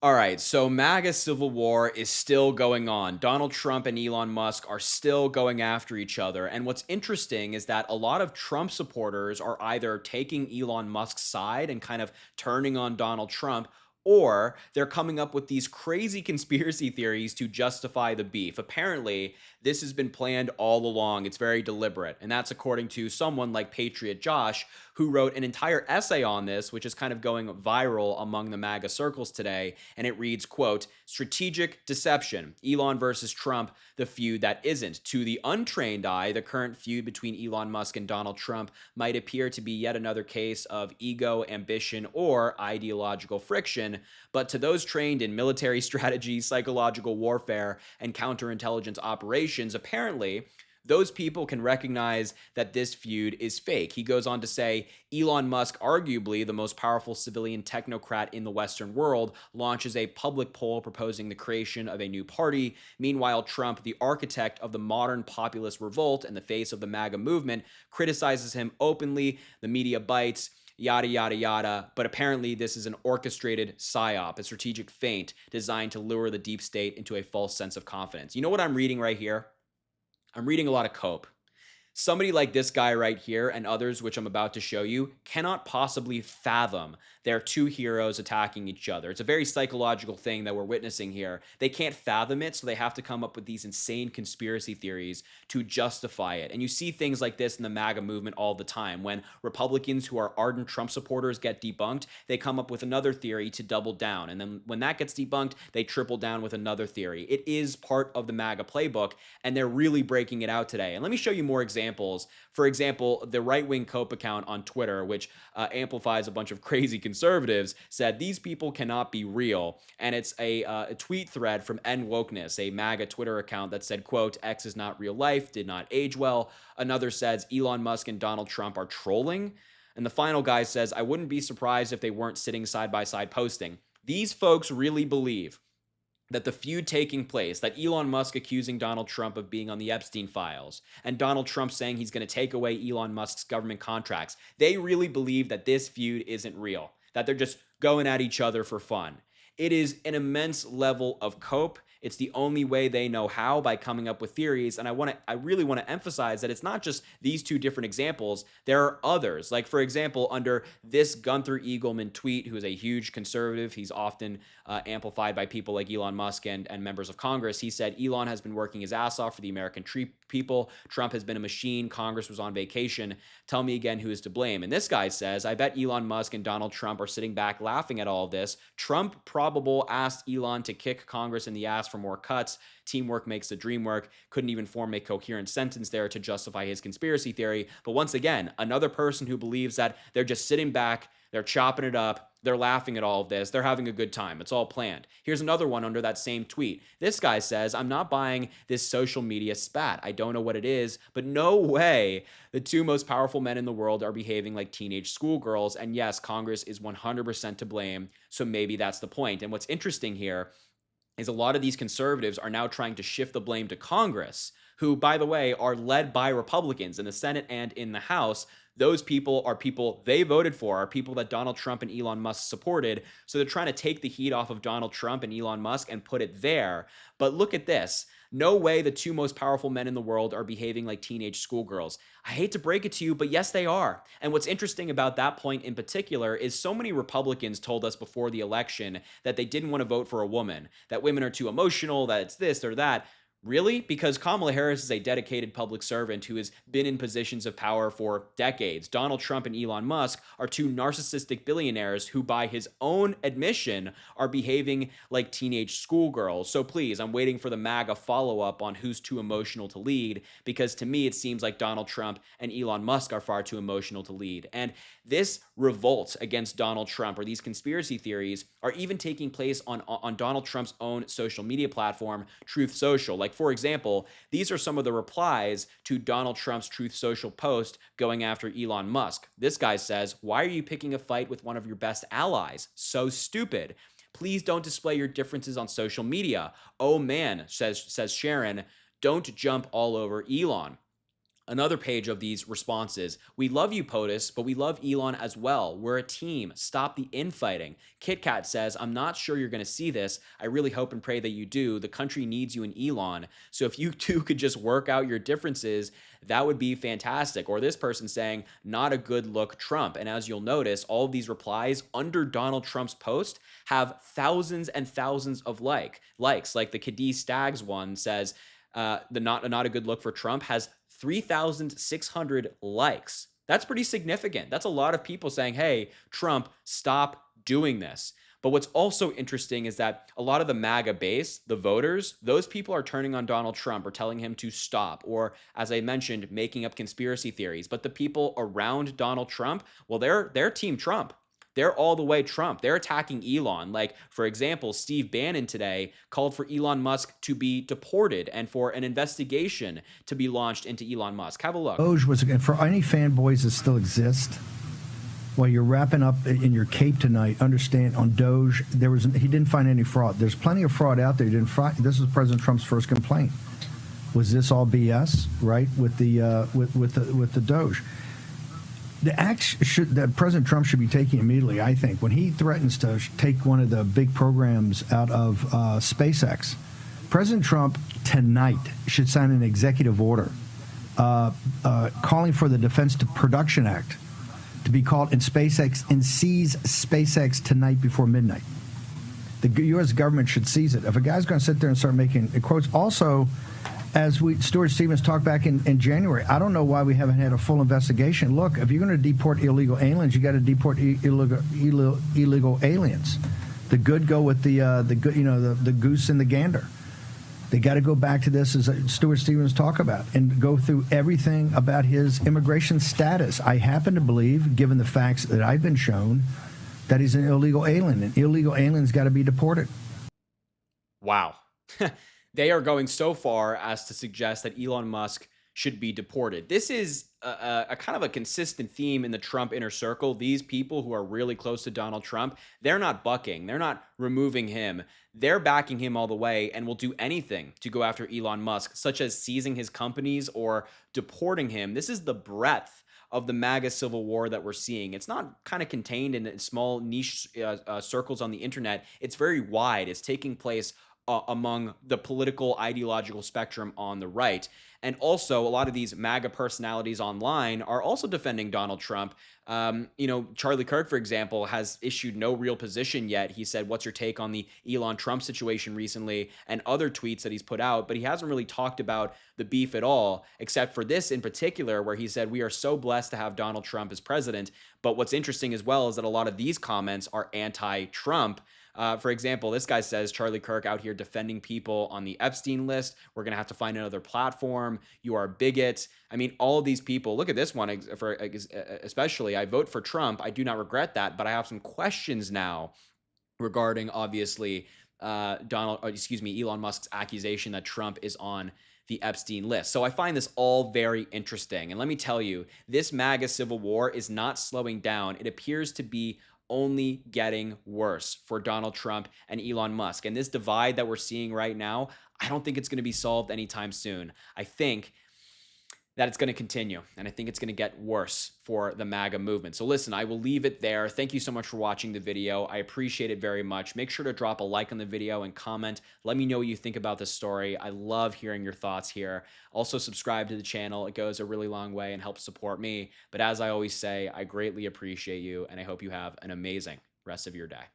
All right, so MAGA civil war is still going on. Donald Trump and Elon Musk are still going after each other. And what's interesting is that a lot of Trump supporters are either taking Elon Musk's side and kind of turning on Donald Trump, or they're coming up with these crazy conspiracy theories to justify the beef. Apparently, this has been planned all along. It's very deliberate. And that's according to someone like Patriot Josh, who wrote an entire essay on this, which is kind of going viral among the MAGA circles today. And it reads, quote, strategic deception, Elon versus Trump, the feud that isn't. To the untrained eye, the current feud between Elon Musk and Donald Trump might appear to be yet another case of ego, ambition, or ideological friction. But to those trained in military strategy, psychological warfare, and counterintelligence operations, apparently, those people can recognize that this feud is fake. He goes on to say Elon Musk, arguably the most powerful civilian technocrat in the Western world, launches a public poll proposing the creation of a new party. Meanwhile, Trump, the architect of the modern populist revolt and the face of the MAGA movement, criticizes him openly. The media bites. Yada, yada, yada. But apparently, this is an orchestrated psyop, a strategic feint designed to lure the deep state into a false sense of confidence. You know what I'm reading right here? I'm reading a lot of Cope. Somebody like this guy right here and others, which I'm about to show you, cannot possibly fathom their two heroes attacking each other. It's a very psychological thing that we're witnessing here. They can't fathom it, so they have to come up with these insane conspiracy theories to justify it. And you see things like this in the MAGA movement all the time. When Republicans who are ardent Trump supporters get debunked, they come up with another theory to double down. And then when that gets debunked, they triple down with another theory. It is part of the MAGA playbook, and they're really breaking it out today. And let me show you more examples. For example, the right-wing Cope account on Twitter, which amplifies a bunch of crazy conservatives, said these people cannot be real. And it's a tweet thread from N Wokeness, a MAGA Twitter account that said, quote, X is not real life, did not age well. Another says Elon Musk and Donald Trump are trolling. And the final guy says, I wouldn't be surprised if they weren't sitting side by side posting. These folks really believe that the feud taking place, that Elon Musk accusing Donald Trump of being on the Epstein files, and Donald Trump saying he's going to take away Elon Musk's government contracts, they really believe that this feud isn't real, that they're just going at each other for fun. It is an immense level of cope. It's the only way they know how, by coming up with theories. And I really want to emphasize that it's not just these two different examples. There are others. Like, for example, under this Gunther Eagleman tweet, who is a huge conservative, he's often amplified by people like Elon Musk and members of Congress. He said, Elon has been working his ass off for the American people. Trump has been a machine. Congress was on vacation. Tell me again who is to blame. And this guy says, I bet Elon Musk and Donald Trump are sitting back laughing at all of this. Trump probable asked Elon to kick Congress in the ass for more cuts. Teamwork makes the dream work. Couldn't even form a coherent sentence there to justify his conspiracy theory. But once again, another person who believes that they're just sitting back, they're chopping it up, they're laughing at all of this, they're having a good time. It's all planned. Here's another one under that same tweet. This guy says, I'm not buying this social media spat. I don't know what it is, but no way the two most powerful men in the world are behaving like teenage schoolgirls. And yes, Congress is 100% to blame. So maybe that's the point. And what's interesting here is a lot of these conservatives are now trying to shift the blame to Congress, who, by the way, are led by Republicans in the Senate and in the House. Those people are people they voted for, are people that Donald Trump and Elon Musk supported. So they're trying to take the heat off of Donald Trump and Elon Musk and put it there. But look at this. No way the two most powerful men in the world are behaving like teenage schoolgirls. I hate to break it to you, but yes, they are. And what's interesting about that point in particular is so many Republicans told us before the election that they didn't want to vote for a woman, that women are too emotional, that it's this or that. Really? Because Kamala Harris is a dedicated public servant who has been in positions of power for decades. Donald Trump and Elon Musk are two narcissistic billionaires who, by his own admission, are behaving like teenage schoolgirls. So please, I'm waiting for the MAGA follow-up on who's too emotional to lead, because to me, it seems like Donald Trump and Elon Musk are far too emotional to lead. And this revolt against Donald Trump, or these conspiracy theories, are even taking place on Donald Trump's own social media platform, Truth Social. Like, for example, these are some of the replies to Donald Trump's Truth Social post going after Elon Musk. This guy says, why are you picking a fight with one of your best allies? So stupid. Please don't display your differences on social media. Oh man, says Sharon, don't jump all over Elon. Another page of these responses. We love you, POTUS, but we love Elon as well. We're a team. Stop the infighting. KitKat says, I'm not sure you're going to see this. I really hope and pray that you do. The country needs you and Elon. So if you two could just work out your differences, that would be fantastic. Or this person saying, not a good look, Trump. And as you'll notice, all of these replies under Donald Trump's post have thousands and thousands of likes. Like the Cadiz Staggs one says, the not a good look for Trump has 3,600 likes. That's pretty significant. That's a lot of people saying, hey, Trump, stop doing this. But what's also interesting is that a lot of the MAGA base, the voters, those people are turning on Donald Trump or telling him to stop, or as I mentioned, making up conspiracy theories. But the people around Donald Trump, well, they're Team Trump. They're all the way Trump. They're attacking Elon. Like, for example, Steve Bannon today called for Elon Musk to be deported and for an investigation to be launched into Elon Musk. Have a look. Doge was, for any fanboys that still exist, while you're wrapping up in your cape tonight, understand on Doge, he didn't find any fraud. There's plenty of fraud out there. He didn't find. This was President Trump's first complaint. Was this all BS? Right, with the Doge. The act that President Trump should be taking immediately, I think, when he threatens to take one of the big programs out of SpaceX, President Trump tonight should sign an executive order calling for the Defense Production Act to be called in SpaceX and seize SpaceX tonight before midnight. The U.S. government should seize it. If a guy's going to sit there and start making quotes, also, as Stuart Stevens talked back in January, I don't know why we haven't had a full investigation. Look, if you're going to deport illegal aliens, you got to deport illegal aliens. The good go with the goose and the gander. They got to go back to this, as Stuart Stevens talked about, and go through everything about his immigration status. I happen to believe, given the facts that I've been shown, that he's an illegal alien, and illegal aliens got to be deported. Wow. They are going so far as to suggest that Elon Musk should be deported. This is a kind of a consistent theme in the Trump inner circle. These people who are really close to Donald Trump, they're not bucking. They're not removing him. They're backing him all the way and will do anything to go after Elon Musk, such as seizing his companies or deporting him. This is the breadth of the MAGA civil war that we're seeing. It's not kind of contained in small niche circles on the internet. It's very wide. It's taking place among the political ideological spectrum on the right. And also, a lot of these MAGA personalities online are also defending Donald Trump. Charlie Kirk, for example, has issued no real position yet. He said, what's your take on the Elon Trump situation recently, and other tweets that he's put out, but he hasn't really talked about the beef at all, except for this in particular, where he said, we are so blessed to have Donald Trump as president. But what's interesting as well is that a lot of these comments are anti-Trump. For example, this guy says, Charlie Kirk out here defending people on the Epstein list. We're going to have to find another platform. You are a bigot. I mean, all of these people, look at this one, especially, I vote for Trump. I do not regret that, but I have some questions now regarding, obviously, Elon Musk's accusation that Trump is on the Epstein list. So I find this all very interesting. And let me tell you, this MAGA civil war is not slowing down. It appears to be only getting worse for Donald Trump and Elon Musk. And this divide that we're seeing right now, I don't think it's going to be solved anytime soon. I think that it's going to continue, and I think it's going to get worse for the MAGA movement. So listen, I will leave it there. Thank you so much for watching the video. I appreciate it very much. Make sure to drop a like on the video and comment. Let me know what you think about this story. I love hearing your thoughts here. Also, subscribe to the channel. It goes a really long way and helps support me. But as I always say, I greatly appreciate you, and I hope you have an amazing rest of your day.